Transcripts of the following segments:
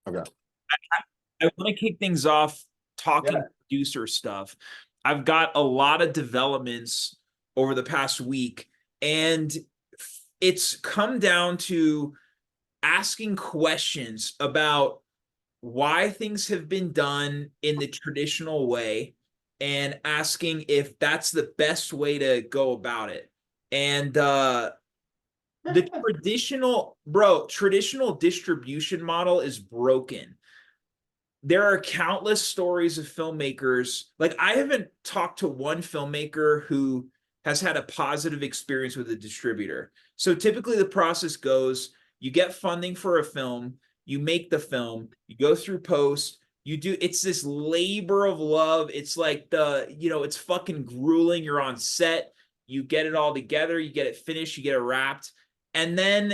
Okay. I want to kick things off talking Yeah. producer stuff. I've got a lot of developments over the past week, and it's come down to asking questions about why things have been done in the traditional way and asking if that's the best way to go about it. And the traditional distribution model is broken. There are countless stories of filmmakers. Like, I haven't talked to one filmmaker who has had a positive experience with a distributor. So typically the process goes, you get funding for a film, you make the film, you go through post, it's this labor of love. It's like it's fucking grueling. You're on set, you get it all together, you get it finished, you get it wrapped. And then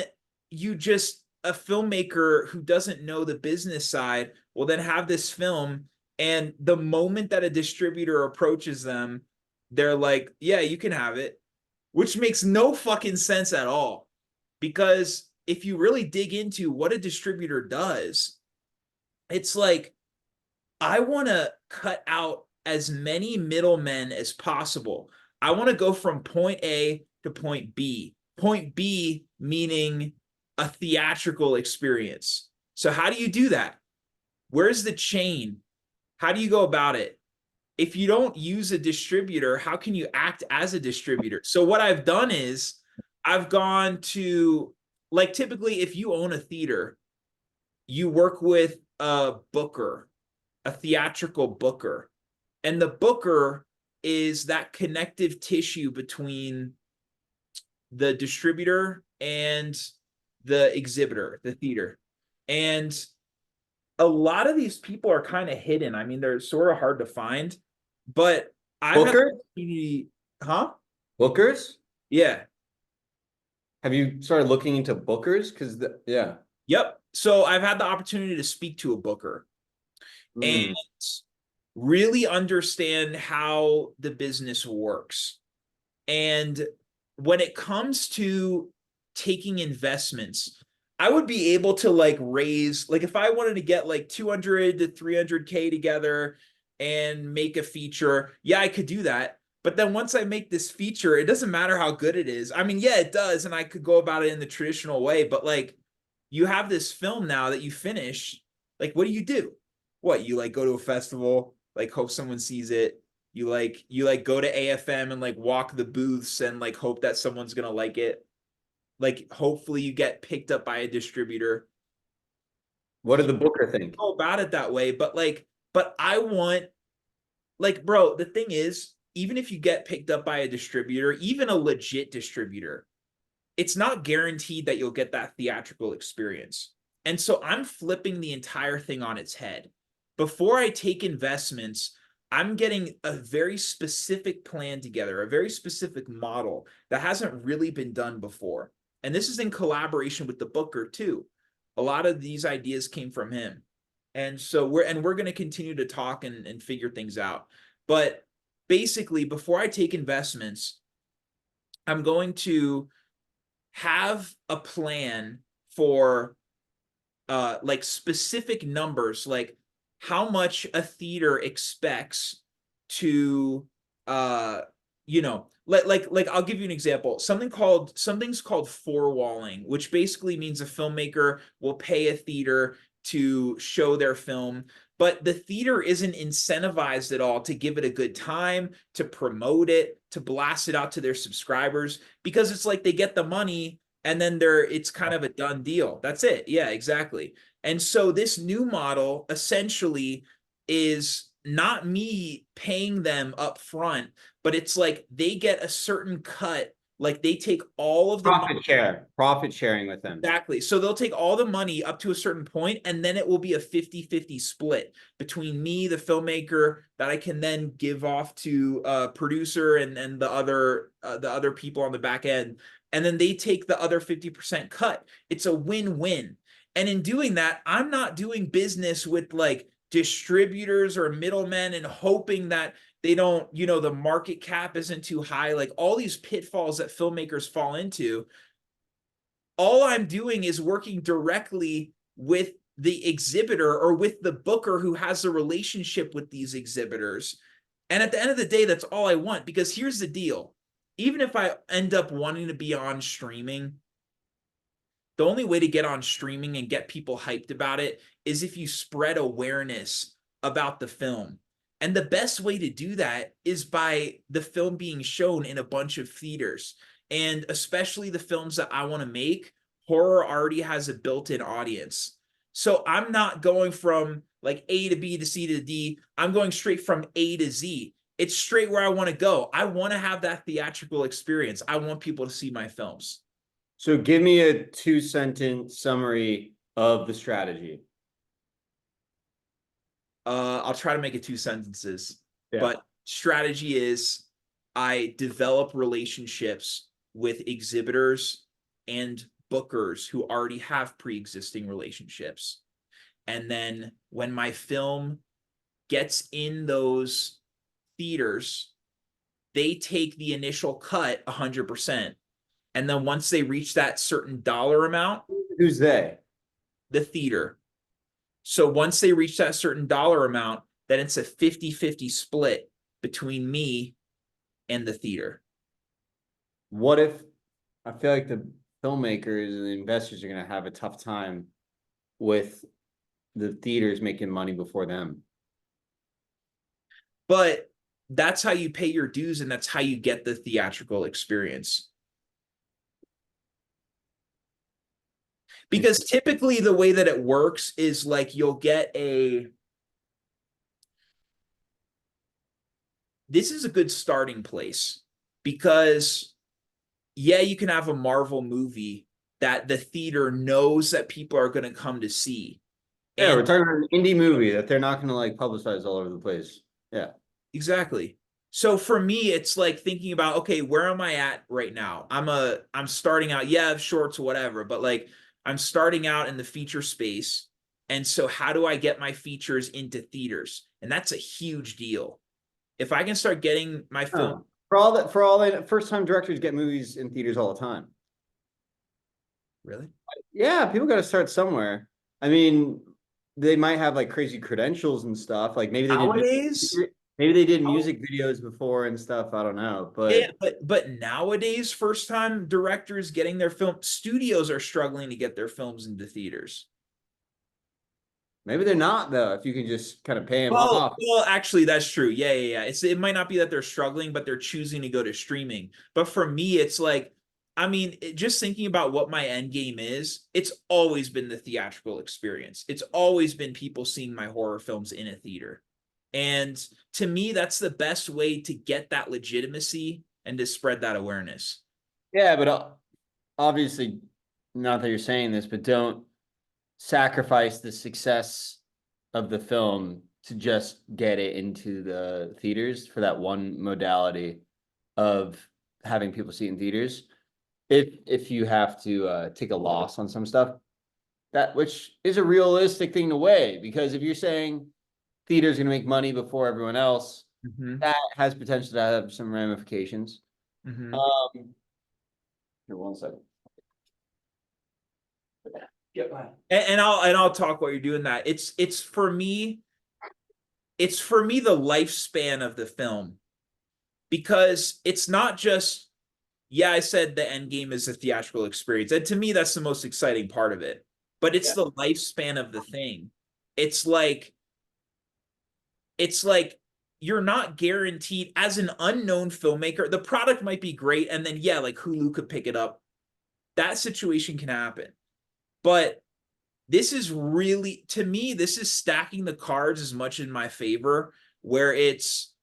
a filmmaker who doesn't know the business side will then have this film, and the moment that a distributor approaches them, they're like, yeah, you can have it, which makes no fucking sense at all. Because if you really dig into what a distributor does, it's like, I want to cut out as many middlemen as possible. I want to go from point A to point B. Point B meaning a theatrical experience. So how do you do that? Where's the chain? How do you go about it? If you don't use a distributor, how can you act as a distributor? So what I've done is I've gone to, like, typically if you own a theater, you work with a booker, a theatrical booker. And the booker is that connective tissue between the distributor and the exhibitor, the theater. And a lot of these people are kind of hidden. I mean, they're sort of hard to find, but I've had Bookers? the huh? Bookers? Yeah. Have you started looking into bookers? Because yeah. Yep. So I've had the opportunity to speak to a booker and Mm. really understand how the business works. And when it comes to taking investments, I would be able to like raise, like if I wanted to get like 200 to 300K together and make a feature, yeah, I could do that. But then once I make this feature, it doesn't matter how good it is. I mean, yeah, it does. And I could go about it in the traditional way, but like, you have this film now that you finish. Like, what do? What, you like go to a festival, like hope someone sees it. You go to AFM and like walk the booths and like hope that someone's gonna like it. Like, hopefully you get picked up by a distributor. What did You the booker think? go about it that way, but I want, like, bro, the thing is, even if you get picked up by a distributor, even a legit distributor, it's not guaranteed that you'll get that theatrical experience. And so I'm flipping the entire thing on its head. Before I take investments, I'm getting a very specific plan together, a very specific model that hasn't really been done before. And this is in collaboration with the booker too. A lot of these ideas came from him. And so we're going to continue to talk and figure things out. But basically, before I take investments, I'm going to have a plan for like specific numbers, like how much a theater expects to like I'll give you an example. Something's called four-walling, which basically means a filmmaker will pay a theater to show their film, but the theater isn't incentivized at all to give it a good time, to promote it, to blast it out to their subscribers, because it's like they get the money and then it's kind of a done deal. That's it. Yeah, exactly. And so this new model essentially is not me paying them up front, but it's like they get a certain cut. Like, they take all of the money. Profit sharing with them. Exactly. So they'll take all the money up to a certain point, and then it will be a 50-50 split between me, the filmmaker, that I can then give off to a producer and the other people on the back end. And then they take the other 50% cut. It's a win-win. And in doing that, I'm not doing business with like distributors or middlemen and hoping that they don't, the market cap isn't too high. Like, all these pitfalls that filmmakers fall into. All I'm doing is working directly with the exhibitor or with the booker who has a relationship with these exhibitors. And at the end of the day, that's all I want. Because here's the deal. Even if I end up wanting to be on streaming, the only way to get on streaming and get people hyped about it is if you spread awareness about the film. And the best way to do that is by the film being shown in a bunch of theaters. And especially the films that I want to make, horror already has a built-in audience. So I'm not going from like A to B to C to D. I'm going straight from A to Z. It's straight where I want to go. I want to have that theatrical experience. I want people to see my films. So give me a 2-sentence summary of the strategy. I'll try to make it 2 sentences. Yeah. But strategy is I develop relationships with exhibitors and bookers who already have pre-existing relationships. And then when my film gets in those theaters, they take the initial cut 100%. And then once they reach that certain dollar amount, Who's they? the theater. So once they reach that certain dollar amount, then it's a 50-50 split between me and the theater. What if I feel like the filmmakers and the investors are going to have a tough time with the theaters making money before them? But that's how you pay your dues, and that's how you get the theatrical experience. Because typically the way that it works is like you'll get a, this is a good starting place, because yeah, you can have a Marvel movie that the theater knows that people are going to come to see. Yeah, And we're talking about an indie movie that they're not going to like publicize all over the place. Yeah. exactly. So for me, it's like thinking about, okay, where am I at right now? I'm starting out, yeah, shorts, whatever, but like I'm starting out in the feature space. And so how do I get my features into theaters? And that's a huge deal. If I can start getting my film. Oh. For all that, first-time directors get movies in theaters all the time. Really? Yeah, people got to start somewhere. I mean, they might have like crazy credentials and stuff. Like Nowadays, maybe they did music videos before and stuff. I don't know, yeah, but but nowadays, first time directors getting their film, studios are struggling to get their films into theaters. maybe they're not though. If you can just kind of pay them Well, off. well, actually, that's true. Yeah. It might not be that they're struggling, but they're choosing to go to streaming. But for me, it's like, I mean, just thinking about what my end game is, it's always been the theatrical experience. It's always been people seeing my horror films in a theater. And to me, that's the best way to get that legitimacy and to spread that awareness. Yeah, but obviously, not that you're saying this, but don't sacrifice the success of the film to just get it into the theaters for that one modality of having people see it in theaters. If you have to take a loss on some stuff, that which is a realistic thing to weigh, because if you're saying theater's going to make money before everyone else, that has potential to have some ramifications. Here, 1 second. Yeah, and I'll talk while you're doing that. It's for me the lifespan of the film, because it's not just, yeah, I said the end game is the theatrical experience, and to me that's the most exciting part of it, but it's the lifespan of the thing. It's like you're not guaranteed as an unknown filmmaker. The product might be great, and then yeah, like Hulu could pick it up. That situation can happen. But this is really, to me, this is stacking the cards as much in my favor, where it's,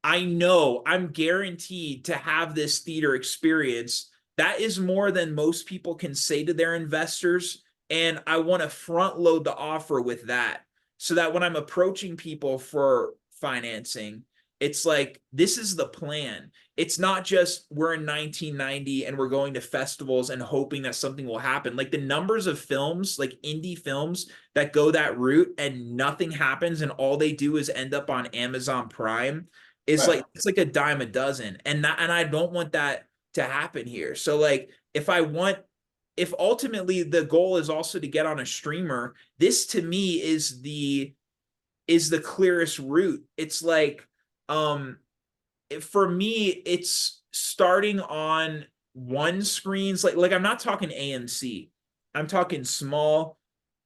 I know I'm guaranteed to have this theater experience. That is more than most people can say to their investors. And I want to front load the offer with that, so that when I'm approaching people for financing, it's like, this is the plan. It's not just we're in 1990 and we're going to festivals and hoping that something will happen. Like the numbers of films, like indie films that go that route and nothing happens and all they do is end up on Amazon Prime is Right. like, it's like a dime a dozen. And I don't want that to happen here. So like if I want if ultimately the goal is also to get on a streamer, this to me is the clearest route. It's like, for me, it's starting on one screens. Like I'm not talking AMC. I'm talking small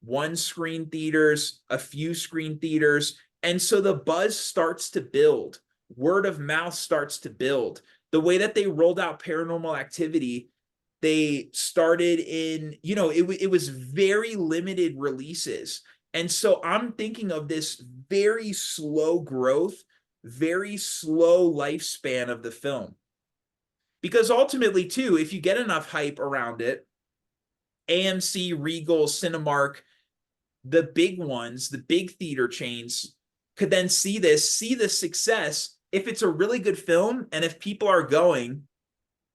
one screen theaters, a few screen theaters. And so the buzz starts to build. Word of mouth starts to build. The way that they rolled out Paranormal Activity, they started in, it was very limited releases. And so I'm thinking of this very slow growth, very slow lifespan of the film. Because ultimately, too, if you get enough hype around it, AMC, Regal, Cinemark, the big ones, the big theater chains could then see the success. If it's a really good film and if people are going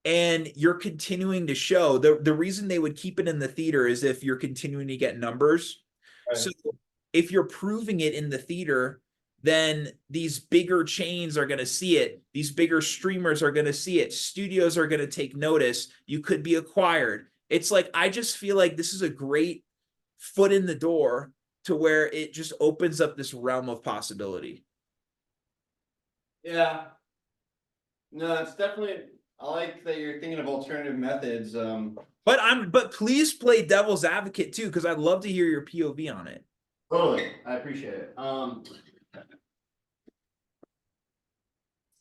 and you're continuing to show, the reason they would keep it in the theater is if you're continuing to get numbers. Right. So if you're proving it in the theater, then these bigger chains are going to see it. These bigger streamers are going to see it. Studios are going to take notice. You could be acquired. It's like, I just feel like this is a great foot in the door to where it just opens up this realm of possibility. Yeah. No, it's definitely, I like that you're thinking of alternative methods. But please play devil's advocate too, because I'd love to hear your POV on it. Totally. I appreciate it.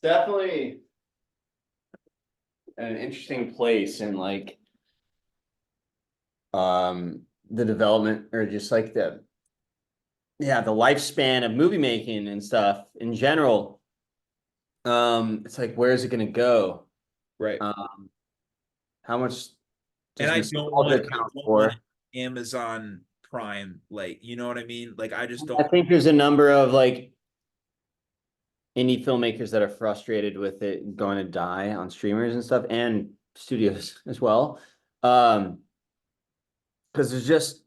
Definitely an interesting place in like the development or just like the lifespan of movie making and stuff in general. It's like, where is it gonna go? Right. How much And does I nostalgia count don't want for? Amazon Prime, like, you know what I mean? Like, I just I don't. think there's a number of like indie filmmakers that are frustrated with it going to die on streamers and stuff and studios as well. Because there's just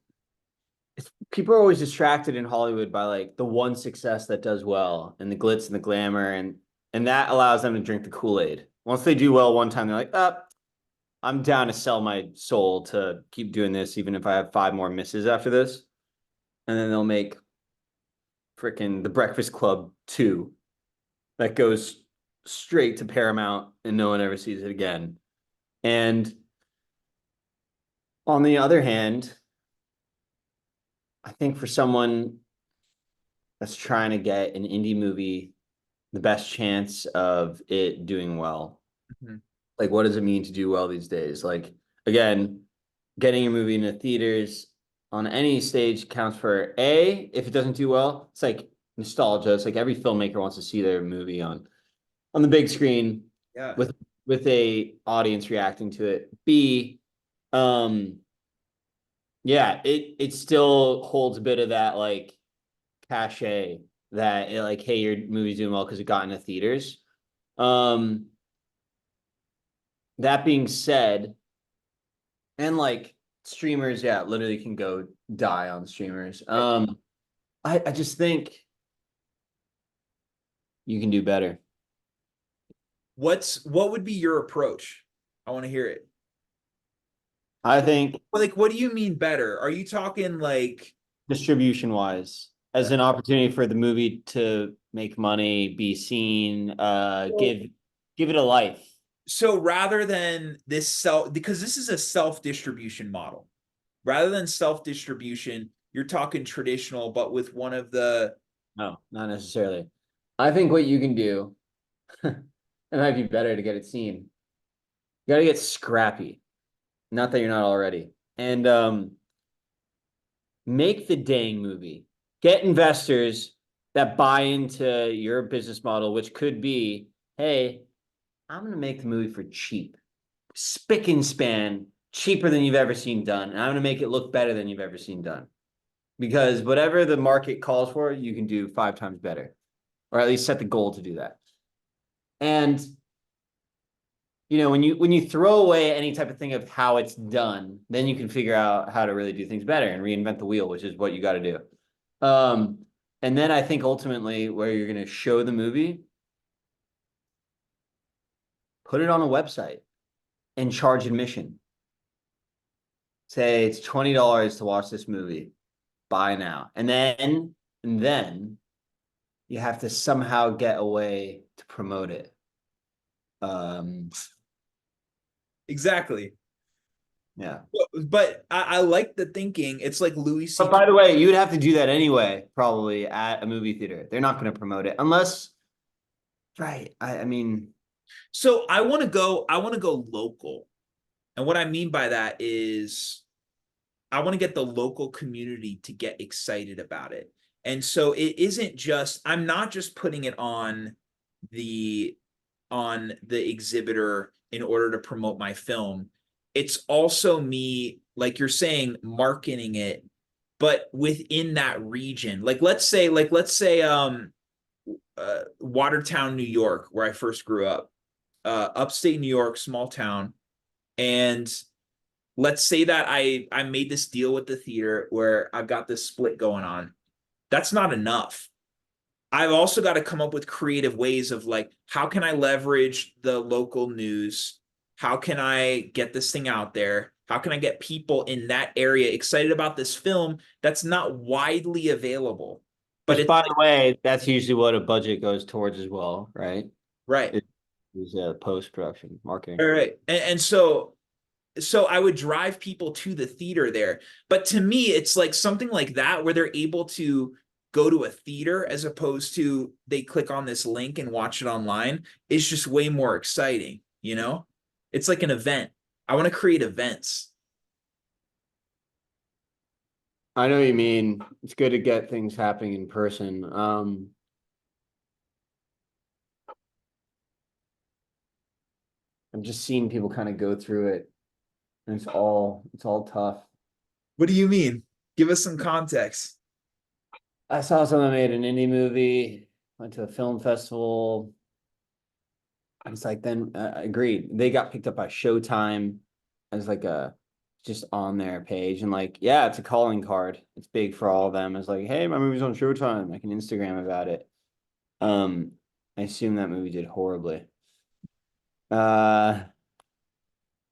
people are always distracted in Hollywood by like the one success that does well and the glitz and the glamour and that allows them to drink the Kool-Aid. Once they do well one time, they're like, I'm down to sell my soul to keep doing this, even if I have 5 more misses after this. And then they'll make freaking The Breakfast Club 2 that goes straight to Paramount and no one ever sees it again. And on the other hand, I think for someone that's trying to get an indie movie the best chance of it doing well, Mhm. like what does it mean to do well these days? Like again, getting your movie into theaters on any stage counts for if it doesn't do well, it's like nostalgia. It's like every filmmaker wants to see their movie on the big screen Yeah. with a audience reacting to it. B, um, yeah, it still holds a bit of that like cachet that like, hey, your movie's doing well because it got into theaters. Um, that being said, and like streamers, yeah, literally can go die on streamers. I just think you can do better. What would be your approach? I want to hear it. I think Like, what do you mean better? Are you talking like, distribution wise, as an opportunity for the movie to make money, be seen, give it a life. so rather than this self, because this is a self-distribution model, rather than self-distribution, you're talking traditional, but with one of the, No, not necessarily. I think what you can do, it might be better to get it seen. You got to get scrappy. Not that you're not already. And make the dang movie. Get investors that buy into your business model, which could be, hey, I'm going to make the movie for cheap, spick and span, cheaper than you've ever seen done. And I'm going to make it look better than you've ever seen done. Because whatever the market calls for, you can do 5 times better, or at least set the goal to do that. And when you throw away any type of thing of how it's done, then you can figure out how to really do things better and reinvent the wheel, which is what you got to do. And then I think ultimately where you're going to show the movie, put it on a website and charge admission. say it's $20 to watch this movie. Buy now. And then you have to somehow get a way to promote it. Um, Exactly. yeah. But I like the thinking. It's like Louis But C.K. by the way, you'd have to do that anyway, probably at a movie theater. They're not going to promote it unless, right. I mean, So I want to go local. And what I mean by that is I want to get the local community to get excited about it. And so it isn't just, I'm not just putting it the on the exhibitor in order to promote my film. It's also me, like you're saying, marketing it, but within that region. Let's say Watertown, New York, where I first grew up, upstate New York, small town. And let's say that I made this deal with the theater where I've got this split going on. That's not enough. I've also got to come up with creative ways of like, how can I leverage the local news? How can I get this thing out there? How can I get people in that area excited about this film that's not widely available? But which it's by like, the way, that's usually what a budget goes towards as well, right? right. It is post-production marketing. All right. And so I would drive people to the theater there. But to me, it's like something like that where they're able to go to a theater as opposed to they click on this link and watch it online is just way more exciting, you know? It's like an event. I want to create events. I know what you mean. It's good to get things happening in person. I'm just seeing people kind of go through it, and it's all tough. What do you mean? Give us some context. I saw someone made an indie movie, went to a film festival. I was like, then agreed. They got picked up by Showtime as like a just on their page, and like, yeah, it's a calling card. It's big for all of them. It's like, hey, my movie's on Showtime. I can Instagram about it. Um, I assume that movie did horribly. Uh,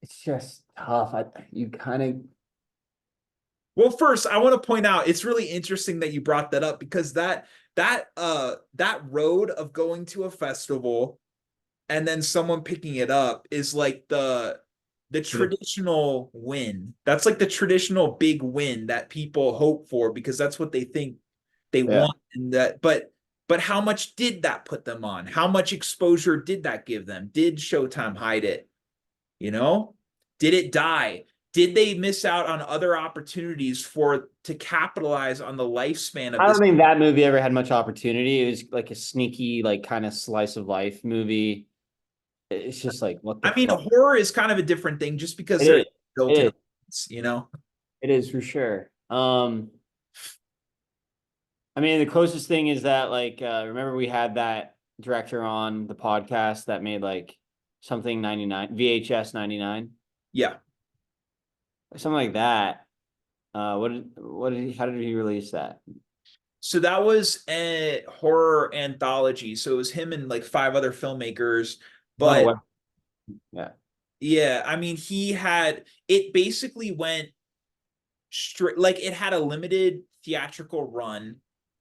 it's just tough. You kind of Well, first, I want to point out it's really interesting that you brought that up because that road of going to a festival and then someone picking it up is like the traditional win. That's like the traditional big win that people hope for because that's what they think they yeah. want. And that, but how much did that put them on? How much exposure did that give them? Did Showtime hide it? You know, did it die? Did they miss out on other opportunities for to capitalize on the lifespan of I don't this? think that movie ever had much opportunity. It was like a sneaky, like kind of slice of life movie. It's just like, what the I mean, fuck? horror is kind of a different thing just because It they're is. It built-in, is. you know. It is for sure. I mean, the closest thing is that like remember we had that director on the podcast that made like something 99 VHS 99, Yeah. something like that. How did he release that? So that was a horror anthology. So it was him and like five other filmmakers. On a But web. Yeah. yeah, I mean, he had it basically went straight, like it had a limited theatrical run.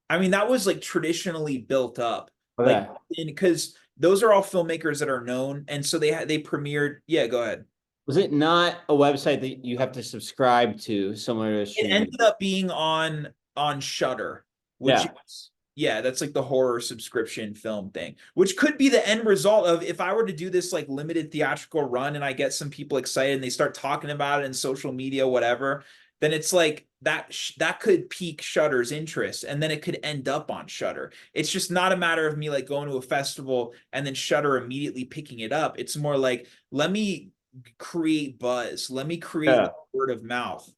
I mean, that was like traditionally built up, like Okay. because those are all filmmakers that are known. And so they premiered. Yeah, go ahead. Was it not a website that you have to subscribe to, similar to It streaming? ended up being on Shudder, which Yeah. is yeah, that's like the horror subscription film thing, which could be the end result of if I were to do this like limited theatrical run and I get some people excited and they start talking about it in social media, whatever, then it's like that could pique Shudder's interest and then it could end up on Shudder. It's just not a matter of me like going to a festival and then Shudder immediately picking it up. It's more like let me create buzz, let me create Yeah. like word of mouth.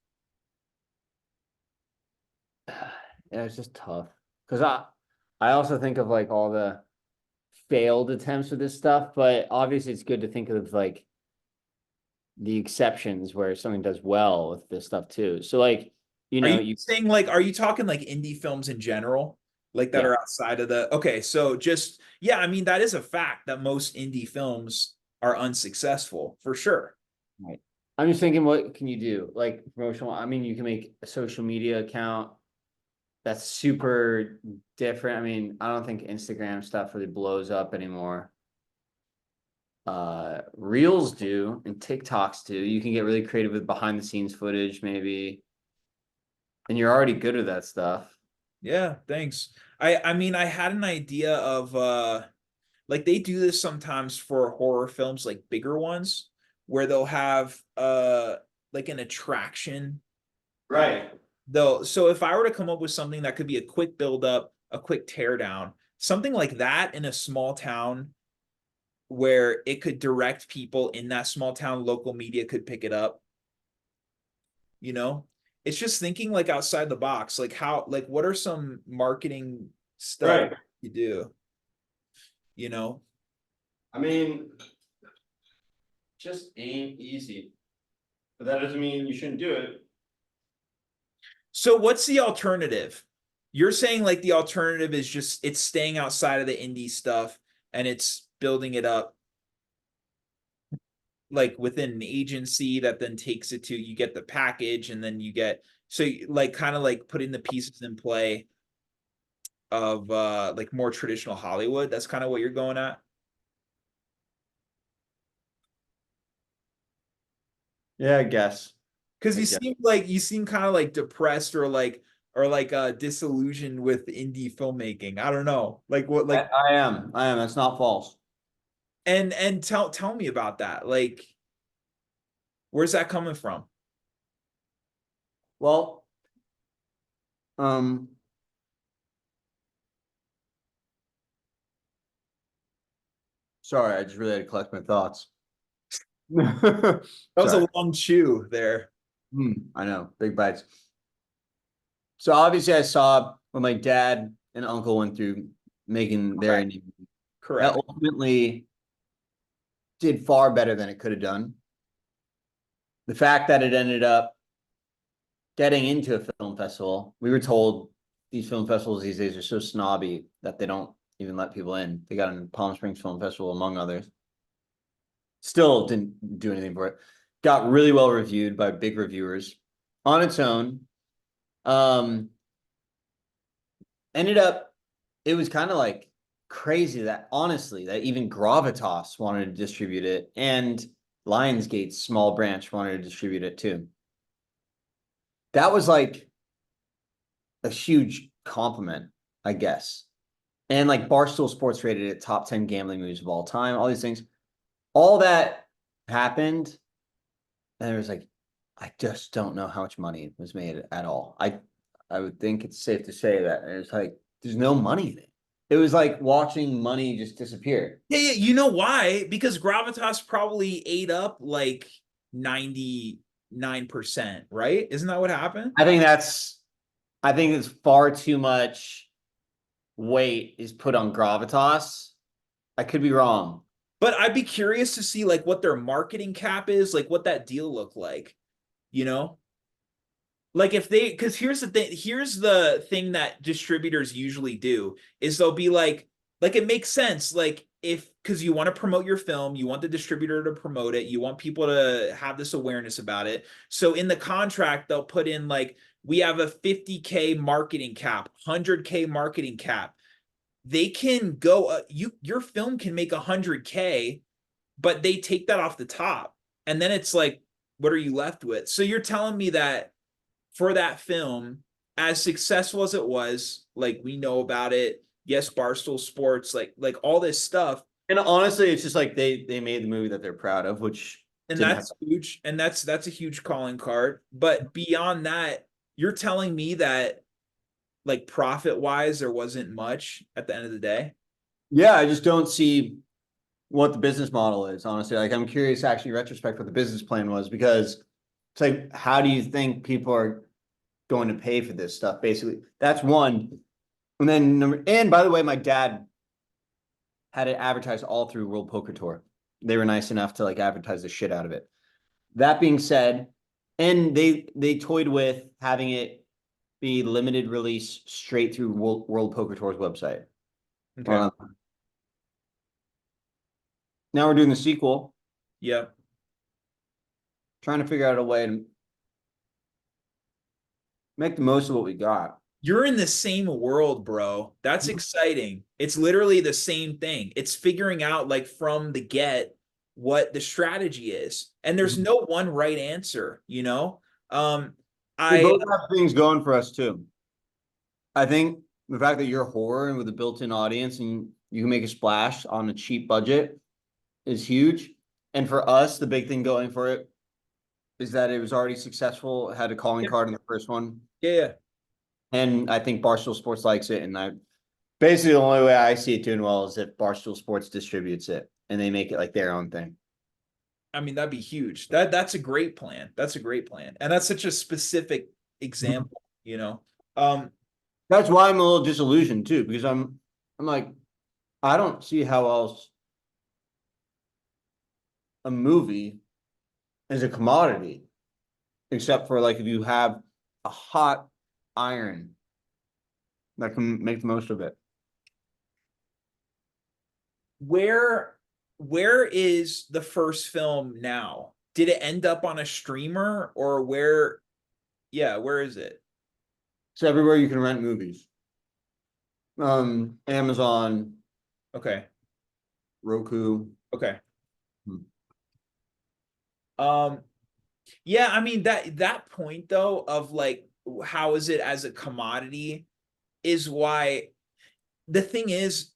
Yeah, it's just tough. Because I also think of like all the failed attempts with this stuff, but obviously it's good to think of like the exceptions where something does well with this stuff too. So like, Are you you saying like, are you talking like indie films in general, like that yeah, are outside of the? Okay, so just yeah, I mean that is a fact that most indie films are unsuccessful for sure. right. I'm just thinking, what can you do? Like promotional, I mean, you can make a social media account that's super different. I mean, I don't think Instagram stuff really blows up anymore. Reels do and TikToks do. You can get really creative with behind the scenes footage, maybe. And you're already good at that stuff. Yeah, thanks. I mean, I had an idea of like they do this sometimes for horror films, like bigger ones, where they'll have like an attraction. Right. Though, so if I were to come up with something that could be a quick build up, a quick tear down, something like that in a small town where it could direct people in that small town, local media could pick it up, you know? It's just thinking like outside the box, like how, like what are some marketing stuff Right. you do, you know? I mean, just ain't easy. But that doesn't mean you shouldn't do it. So what's the alternative? You're saying like the alternative is just it's staying outside of the indie stuff and it's building it up like within an agency that then takes it to you get the package and then you get so like kind of like putting the pieces in play of like more traditional Hollywood. That's kind of what you're going at. Yeah, I guess. Because I you guess. seem like you seem kind of like depressed or like disillusioned with indie filmmaking. I don't know. Like what like I am. I am. That's not false. and tell me about that. Like where's that coming from? Well, um, sorry, I just really had to collect my thoughts. That was Sorry. a long chew there. I know, big bites. So obviously, I saw what my dad and uncle went through making their Correct. indie movie. That Correct. ultimately did far better than it could have done. The fact that it ended up getting into a film festival, we were told these film festivals these days are so snobby that they don't even let people in. They got in Palm Springs Film Festival, among others. Still didn't do anything for it. Got really well reviewed by big reviewers on its own. Um, Ended up, it was kind of like crazy that honestly, that even Gravitas wanted to distribute it and Lionsgate's small branch wanted to distribute it too. That was like a huge compliment, I guess. And like Barstool Sports rated it top 10 gambling movies of all time, all these things. All that happened, and it was like, I just don't know how much money was made at all. I would think it's safe to say that it's like there's no money in it. It was like watching money just disappear. Yeah, yeah. You know why? Because Gravitas probably ate up like 99%, right? Isn't that what happened? I think that's I think it's far too much weight is put on Gravitas. I could be wrong. But I'd be curious to see like what their marketing cap is, like what that deal looked like, you know? Like if they because here's the thing that distributors usually do is they'll be like it makes sense like if because you want to promote your film, you want the distributor to promote it, you want people to have this awareness about it. So in the contract they'll put in like we have a 50K marketing cap, 100K marketing cap. They can go your film can make 100K, but they take that off the top. And then it's like what are you left with? So you're telling me that for that film, as successful as it was, like we know about it. Yes, Barstool Sports, like all this stuff, And honestly, it's just like they made the movie that they're proud of, which and didn't have. that's huge, and that's a huge calling card. But beyond that, you're telling me that like profit wise, there wasn't much at the end of the day. Yeah, I just don't see what the business model is, honestly. Like I'm curious actually in retrospect what the business plan was because it's like how do you think people are going to pay for this stuff? Basically, that's one. And then and by the way, my dad had it advertised all through World Poker Tour. They were nice enough to like advertise the shit out of it. That being said, and they toyed with having it be limited release straight through World Poker Tour's website. Okay. Now we're doing the sequel. Yeah. trying to figure out a way to make the most of what we got. You're in the same world, bro. That's exciting. It's literally the same thing. It's figuring out like from the get what the strategy is. And there's no one right answer, you know? We I both have things going for us too. I think the fact that you're horror and with a built-in audience and you can make a splash on a cheap budget is huge. And for us, the big thing going for it is that it was already successful, had a calling yeah, card in the first one. yeah. And I think Barstool Sports likes it. And I basically the only way I see it doing well is if Barstool Sports distributes it and they make it like their own thing. I mean, that'd be huge. That's a great plan. That's a great plan. And that's such a specific example, you know. That's why I'm a little disillusioned too, because I'm like, I don't see how else a movie is a commodity, except for like if you have a hot iron that can make the most of it. Where is the first film now? Did it end up on a streamer or where? Yeah, where is it? So everywhere you can rent movies. Amazon, Okay. Roku. Okay. Hmm. Yeah, I mean that point though of like how is it as a commodity is why the thing is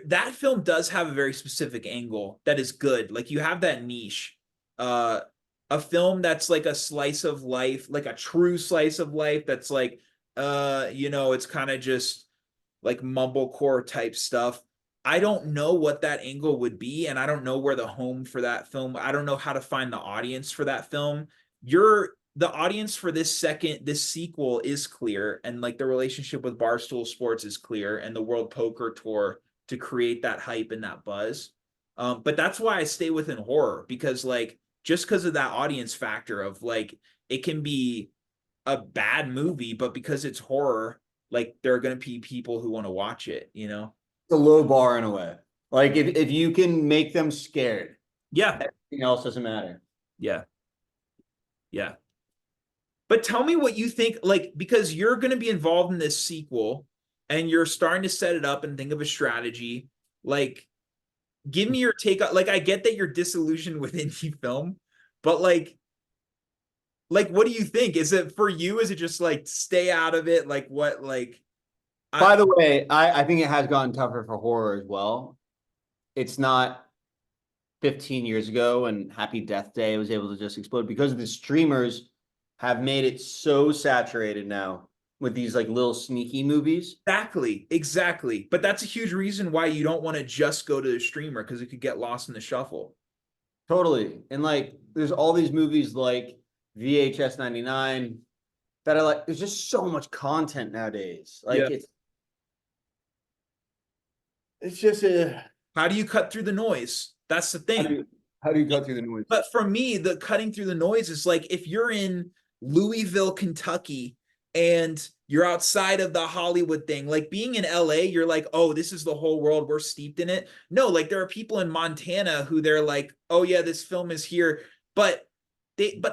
that film does have a very specific angle that is good. Like you have that niche. Uh a film that's like a slice of life, like a true slice of life that's like it's kind of just like mumblecore type stuff. I don't know what that angle would be, and I don't know where the home for that film. I don't know how to find the audience for that film. The audience for this sequel is clear, and like the relationship with Barstool Sports is clear, and the World Poker Tour to create that hype and that buzz. But that's why I stay within horror because like just because of that audience factor of like it can be a bad movie, but because it's horror, like there are going to be people who want to watch it, you know? It's a low bar in a way. Like if you can make them scared, Yeah. everything else doesn't matter. Yeah. Yeah. But tell me what you think, like, because you're going to be involved in this sequel and you're starting to set it up and think of a strategy. Like, give me your take on, like, I get that you're disillusioned with indie film, but like, what do you think? Is it for you? Is it just like stay out of it? Like, what, like, By the way, I think it has gotten tougher for horror as well. It's not 15 years ago and Happy Death Day was able to just explode because the streamers have made it so saturated now with these like little sneaky movies. exactly. But that's a huge reason why you don't want to just go to the streamer because it could get lost in the shuffle. Totally. And like there's all these movies like VHS 99 that are like there's just so much content nowadays. Like Yeah. it's just a How do you cut through the noise? That's the how thing. do you, how do you cut through the noise? But for me, the cutting through the noise is like if you're in Louisville, Kentucky, and you're outside of the Hollywood thing, like being in LA, you're like, oh, this is the whole world. We're steeped in it. No, like there are people in Montana who they're like, oh yeah, this film is here. But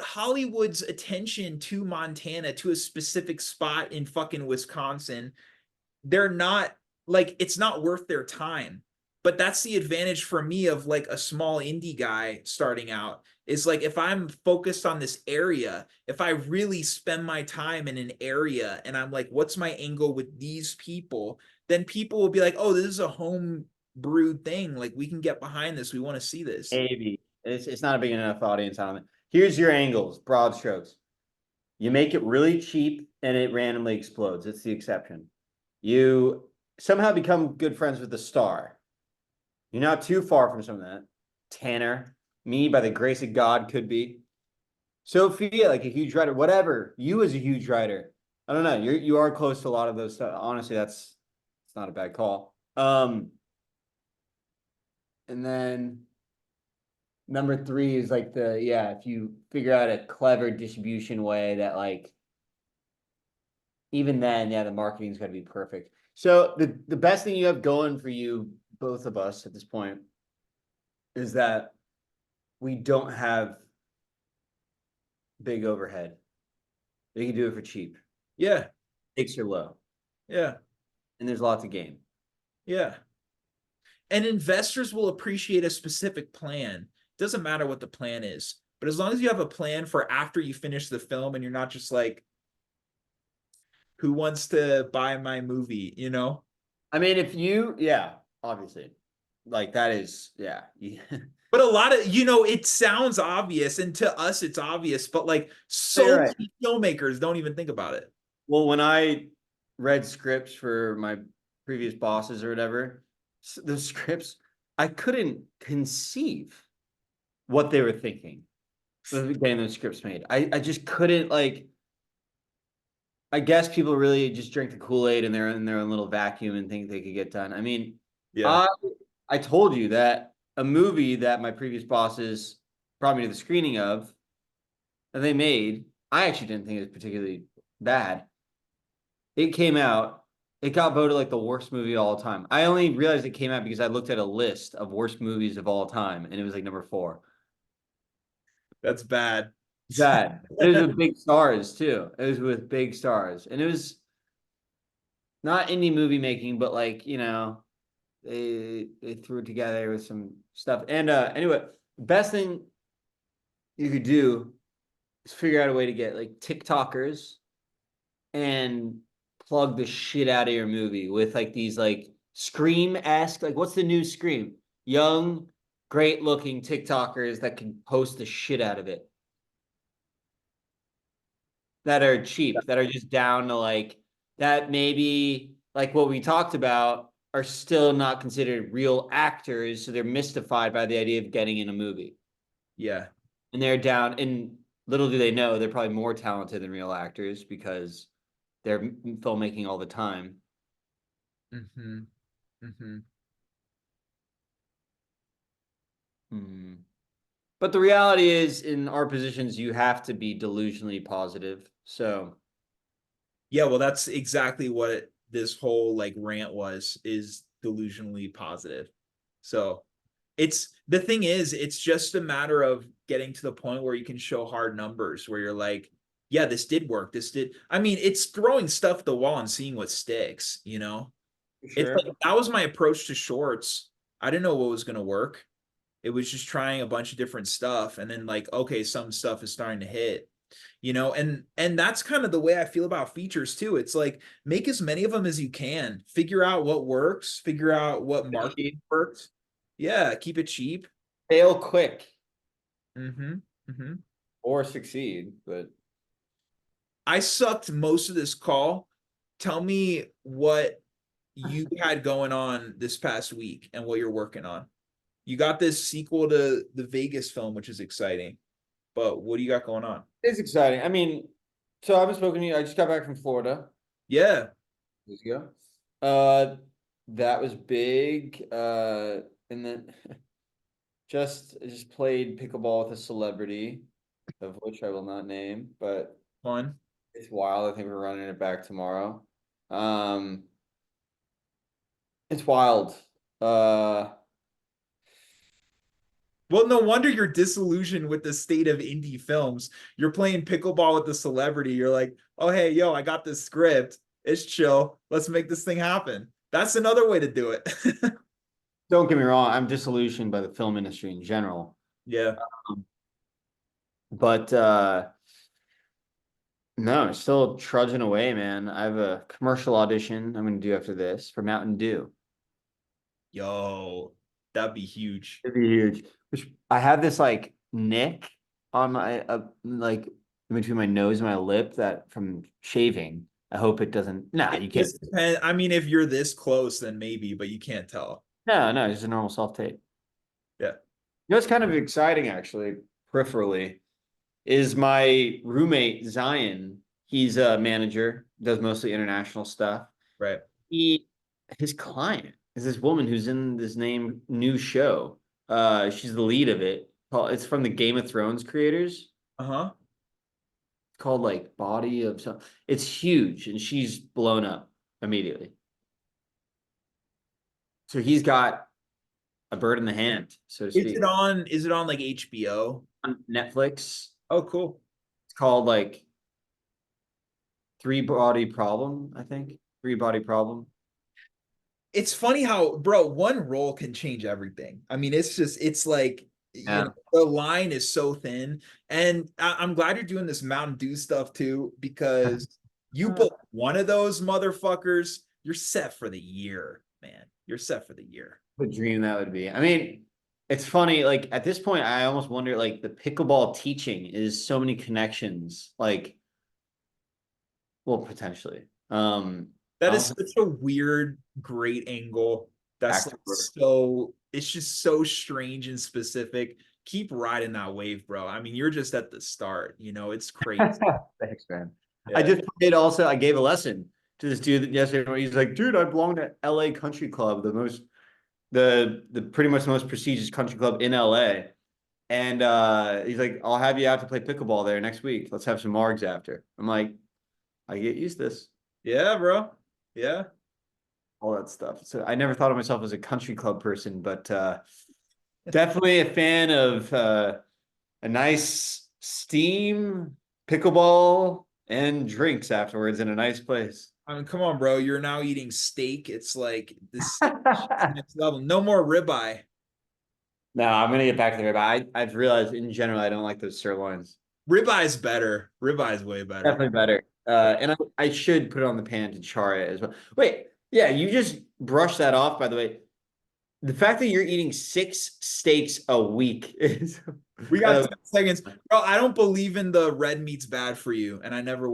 Hollywood's attention to Montana, to a specific spot in fucking Wisconsin, they're not like it's not worth their time. But that's the advantage for me of like a small indie guy starting out is like if I'm focused on this area, if I really spend my time in an area and I'm like, what's my angle with these people? Then people will be like, oh, this is a home brewed thing. Like we can get behind this. We want to see this. Maybe. It's not a big enough audience on it. Here's your angles, broad strokes. You make it really cheap and it randomly explodes. It's the exception. You somehow become good friends with the star. You're not too far from some of that. Tanner, me by the grace of God could be. Sophia, like a huge writer, whatever. You as a huge writer. I don't know. You are close to a lot of those stuff. Honestly, it's not a bad call. And then number three is like if you figure out a clever distribution way that like even then, the marketing's got to be perfect. So the best thing you have going for you, both of us at this point, is that we don't have big overhead. They can do it for cheap. Yeah, Stakes are low, yeah, and there's lots of game. yeah. And investors will appreciate a specific plan. Doesn't matter what the plan is, but as long as you have a plan for after you finish the film and you're not just like, who wants to buy my movie, you know? I mean, if you, yeah, obviously, like that is, yeah. But a lot of, it sounds obvious, and to us it's obvious, but like You're so right. many filmmakers don't even think about it. Well, when I read scripts for my previous bosses or whatever, the scripts, I couldn't conceive what they were thinking of getting those scripts made. I just couldn't like. I guess people really just drink the Kool-Aid and they're in their own little vacuum and think they could get done. I mean, Yeah. I I told you that a movie that my previous bosses brought me to the screening of that they made, I actually didn't think it was particularly bad. It came out, it got voted like the worst movie of all time. I only realized it came out because I looked at a list of worst movies of all time and it was like number 4. That's bad. Bad. It was with big stars too. It was with big stars. And it was not indie movie making, but like, they threw it together with some stuff. And anyway, best thing you could do is figure out a way to get like TikTokers and plug the shit out of your movie with like these like Scream-esque, like what's the new Scream? Young, great looking TikTokers that can post the shit out of it. That are cheap, that are just down to like that maybe like what we talked about are still not considered real actors, so they're mystified by the idea of getting in a movie. Yeah. And they're down, and little do they know they're probably more talented than real actors because they're filmmaking all the time. Mm-hmm. Mm-hmm. Hmm. But the reality is, in our positions, you have to be delusionally positive. So, Yeah, well, that's exactly what this whole like rant was, is delusionally positive. So it's the thing is, it's just a matter of getting to the point where you can show hard numbers where you're like, yeah, this did work. This did. I mean, it's throwing stuff at the wall and seeing what sticks, you know? for It's sure. like that was my approach to shorts. I didn't know what was gonna work. It was just trying a bunch of different stuff, and then like, okay, some stuff is starting to hit, and that's kind of the way I feel about features too. It's like make as many of them as you can, figure out what works, figure out what market works. Yeah, keep it cheap. Fail quick Mm-hmm. Mm-hmm. or succeed, but I sucked most of this call. Tell me what you had going on this past week and what you're working on. You got this sequel to the Vegas film, which is exciting, but what do you got going on? it's exciting. I mean, so I haven't spoken to you. I just got back from Florida Yeah, years ago. Uh, that was big. And then just played pickleball with a celebrity, of which I will not name, but fun. it's wild. I think we're running it back tomorrow. Um, it's wild. Uh, Well, no wonder you're disillusioned with the state of indie films. You're playing pickleball with the celebrity. You're like, oh, hey, yo, I got this script. It's chill. Let's make this thing happen. That's another way to do it. don't get me wrong. I'm disillusioned by the film industry in general, Yeah. but no, still trudging away, man. I have a commercial audition I'm going to do after this for Mountain Dew. Yo, that'd be huge. It'd be huge. Which I have this like nick on my like in between my nose and my lip that from shaving. I hope it doesn't. Nah, you It can't. just depends. I mean, if you're this close, then maybe, but you can't tell. No, no, it's just a normal self tape. Yeah. You know, it's kind of exciting actually, peripherally, is my roommate Zion. He's a manager, does mostly international stuff. Right. He his client is this woman who's in this name new show. She's the lead of it. It's from the Game of Thrones creators. Uh-huh. It's called like Body of some. It's huge, and she's blown up immediately. So he's got a bird in the hand, so to Is speak. it on like HBO? On Netflix. Oh, cool. called like Three Body Problem, I think. Three Body Problem. It's funny how, bro, one role can change everything. I mean, it's like, Yeah. the line is so thin. And I'm glad you're doing this Mountain Dew stuff too, because you book one of those motherfuckers, you're set for the year, man. You're set for the year. What a dream that would be. I mean, it's funny, like at this point, I almost wonder like the pickleball teaching is so many connections, like, well, potentially. That is Almost such a weird, great angle. That's like backdoor. it's just so strange and specific. Keep riding that wave, bro. I mean, you're just at the start, it's crazy. Thanks, man. I Yeah. just played also, I gave a lesson to this dude yesterday. Where he's like, dude, I belong to LA Country Club, the pretty much the most prestigious country club in LA. And he's like, I'll have you out to play pickleball there next week. Let's have some margs after. I'm like, I get used to this, Yeah, bro. Yeah. all that stuff. So I never thought of myself as a country club person, but definitely a fan of a nice steam, pickleball, and drinks afterwards in a nice place. I mean, come on, bro. You're now eating steak. It's like this next level. No more ribeye. No, I'm gonna get back to the ribeye. I've realized in general I don't like those sirloins. Ribeye's better. Ribeye's way better. Definitely better. And I should put it on the pan to char it as well. Wait, yeah, you just brushed that off, by the way. The fact that you're eating 6 steaks a week is We got 10 seconds. Bro, I don't believe in the red meat's bad for you, and I never